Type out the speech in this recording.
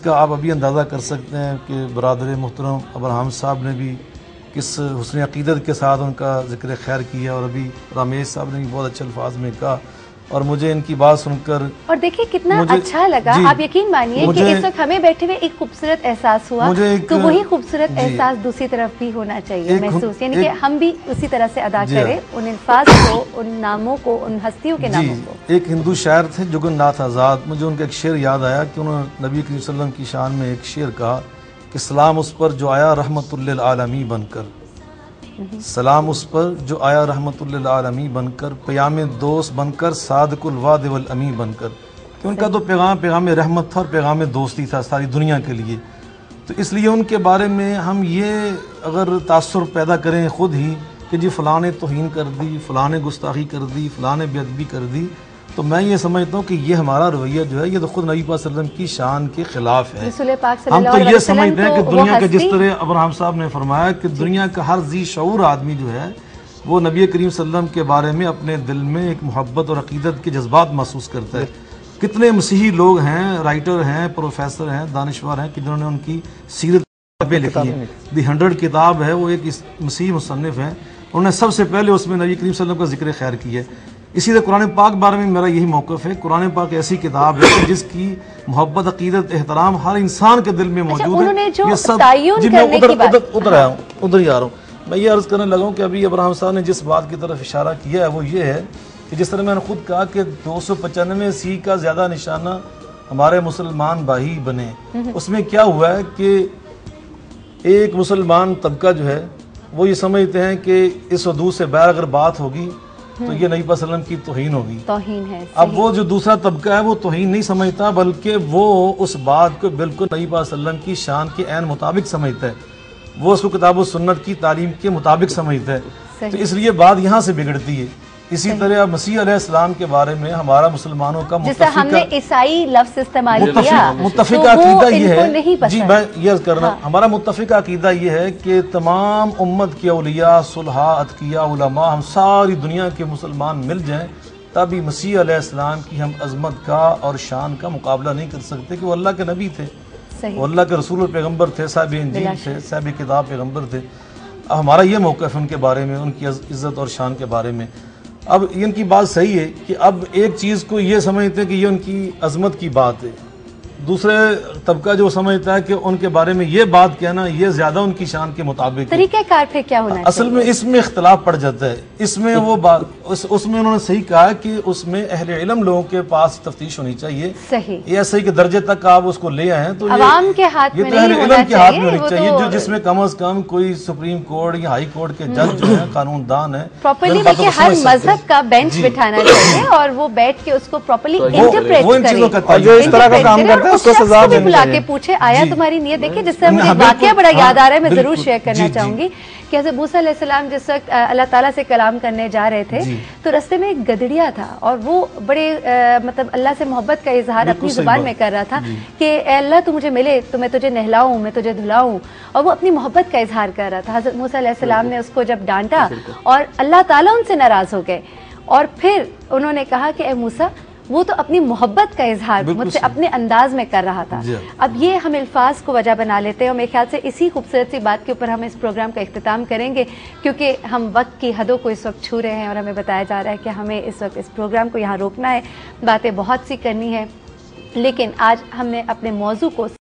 کا آپ ابھی اندازہ کر سکتے ہیں کہ برادر محترم ابراہیم صاحب نے بھی کس حسن عقیدت کے ساتھ ان کا ذکر خیر کیا، اور ابھی رمیش صاحب نے بھی بہت اچھے الفاظ میں کہا، اور مجھے ان کی بات سن کر اور دیکھیں کتنا اچھا لگا. آپ یقین مانیے کہ اس وقت ہمیں بیٹھے ہوئے ایک خوبصورت احساس ہوا، تو وہی خوبصورت احساس دوسری طرف بھی ہونا چاہیے محسوس، یعنی کہ ہم بھی اسی طرح سے ادا کریں ان الفاظ کو، ان ناموں کو، ان ہستیوں کے ناموں کو. ایک ہندو شاعر تھے جگن ناتھ آزاد، مجھے ان کا ایک شعر یاد آیا کہ انہوں نے نبی کریم صلی اللہ علیہ وسلم کی شان میں ایک شعر کہا کہ سلام اس پر جو آیا رحمت للعالمین بن کر، سلام اس پر جو آیا رحمت للعالمین بن کر، پیام دوست بن کر، صادق الوعد والامی بن کر. کہ ان کا تو پیغام رحمت تھا اور پیغام دوستی تھا ساری دنیا کے لیے. تو اس لیے ان کے بارے میں ہم یہ اگر تاثر پیدا کریں خود ہی کہ جی فلاں نے توہین کر دی، فلاں نے گستاخی کر دی، فلاں نے بے ادبی کر دی، تو میں یہ سمجھتا ہوں کہ یہ ہمارا رویہ جو ہے یہ تو خود نبی پاک صلی اللہ علیہ وسلم کی شان کے خلاف ہے. ہم تو یہ سمجھتے ہیں کہ دنیا کے جس طرح ابراہیم صاحب نے فرمایا کہ دنیا کا ہر ذی شعور آدمی جو ہے وہ نبی کریم صلی اللہ علیہ وسلم کے بارے میں اپنے دل میں ایک محبت اور عقیدت کے جذبات محسوس کرتا ہے. کتنے مسیحی لوگ ہیں، رائٹر ہیں، پروفیسر ہیں، دانشور ہیں کہ جنہوں نے ان کی سیرت کتابیں لکھی ہیں. دی 100 کتاب ہے، وہ ایک مسیحی مصنف ہیں، انہوں نے سب سے پہلے اس میں نبی کریم صلی اللہ علیہ وسلم کا ذکر خیر کیا ہے. اسی طرح قرآن پاک بارے میں میرا یہی موقف ہے. قرآن پاک ایسی کتاب ہے جس کی محبت، عقیدت، احترام ہر انسان کے دل میں موجود ہے. یہ سب میں ادھر ہی آ رہا ہوں. میں یہ عرض کرنے لگا ہوں کہ ابھی ابراہیم صاحب نے جس بات کی طرف اشارہ کیا ہے وہ یہ ہے کہ جس طرح میں نے خود کہا کہ 295 کا زیادہ نشانہ ہمارے مسلمان بھائی بنے. اس میں کیا ہوا ہے کہ ایک مسلمان طبقہ جو ہے وہ یہ سمجھتے ہیں کہ اس حدود سے باہر اگر بات ہوگی تو یہ نبی صلی اللہ علیہ وسلم کی توہین ہوگی. توہین ہے. اب وہ جو دوسرا طبقہ ہے وہ توہین نہیں سمجھتا، بلکہ وہ اس بات کو بالکل نبی صلی اللہ علیہ وسلم کی شان کے عین مطابق سمجھتا ہے، وہ اس کو کتاب و سنت کی تعلیم کے مطابق سمجھتا ہے. تو اس لیے بات یہاں سے بگڑتی ہے. اسی طرح مسیح علیہ السلام کے بارے میں ہمارا مسلمانوں کا ہم نے عیسائی لفظ استعمال کیا، متفقہ عقیدہ یہ ہے، جی میں یہ عرض کرنا، ہمارا متفقہ عقیدہ یہ ہے کہ تمام امت کے اولیاء، صلحاء، اتقیاء، علماء، ہم ساری دنیا کے مسلمان مل جائیں تبھی مسیح علیہ السلام کی ہم عظمت کا اور شان کا مقابلہ نہیں کر سکتے کہ وہ اللہ کے نبی تھے، وہ اللہ کے رسول اور پیغمبر تھے، صاحب انجیل تھے، صاحب کتاب پیغمبر تھے. اب ہمارا یہ موقف ان کے بارے میں، ان کی عزت اور شان کے بارے میں. اب ان کی بات صحیح ہے کہ اب ایک چیز کو یہ سمجھتے ہیں کہ یہ ان کی عظمت کی بات ہے، دوسرے طبقہ جو سمجھتا ہے کہ ان کے بارے میں یہ بات کہنا یہ زیادہ ان کی شان کے مطابق. طریقہ کار پھر کیا ہونا اصل میں اس میں اختلاف پڑ جاتا ہے. اس میں وہ بات اس میں انہوں نے صحیح کہا کہ اس میں اہل علم لوگوں کے پاس تفتیش ہونی چاہیے. صحیح. یہ ایسے ہی کہ درجے تک آپ اس کو لے آئے ہیں تو عوام کے ہاتھ میں نہیں ہونا چاہیے، جو جس میں کم از کم کوئی سپریم کورٹ یا ہائی کورٹ کے جج جو ہیں، قانون دان ہیں، پراپرلی دیکھیں ہر مذہب کا بینچ بٹھانا چاہیے اور وہ بیٹھ کے اس کو پراپرلی انٹرپریٹ کرے، جو اس طرح کا کام کرتا ہے اس کو سزا دینی بلا کے پوچھے آیا تمہاری نیت. دیکھیں جس طرح مجھے واقعہ بڑا یاد آ رہا ہے، میں ضرور شیئر کرنا چاہوں گی کہ حضرت موسیٰ علیہ السلام جس وقت اللہ تعالیٰ سے کلام کرنے جا رہے تھے تو رستے میں ایک گدڑیا تھا اور وہ بڑے مطلب اللہ سے محبت کا اظہار اپنی زبان میں کر رہا تھا کہ اے اللہ تو مجھے ملے تو میں تجھے نہلاؤں، میں تجھے دھلاؤں، اور وہ اپنی محبت کا اظہار کر رہا تھا. حضرت موسیٰ علیہ السلام نے اس کو جب ڈانٹا اور اللہ تعالیٰ ان سے ناراض ہو گئے اور پھر انہوں نے کہا کہ اے موسیٰ وہ تو اپنی محبت کا اظہار مجھ سے اپنے انداز میں کر رہا تھا. اب یہ ہم الفاظ کو وجہ بنا لیتے ہیں اور میرے خیال سے اسی خوبصورت سی بات کے اوپر ہم اس پروگرام کا اختتام کریں گے کیونکہ ہم وقت کی حدوں کو اس وقت چھو رہے ہیں اور ہمیں بتایا جا رہا ہے کہ ہمیں اس وقت اس پروگرام کو یہاں روکنا ہے. باتیں بہت سی کرنی ہے لیکن آج ہم نے اپنے موضوع کو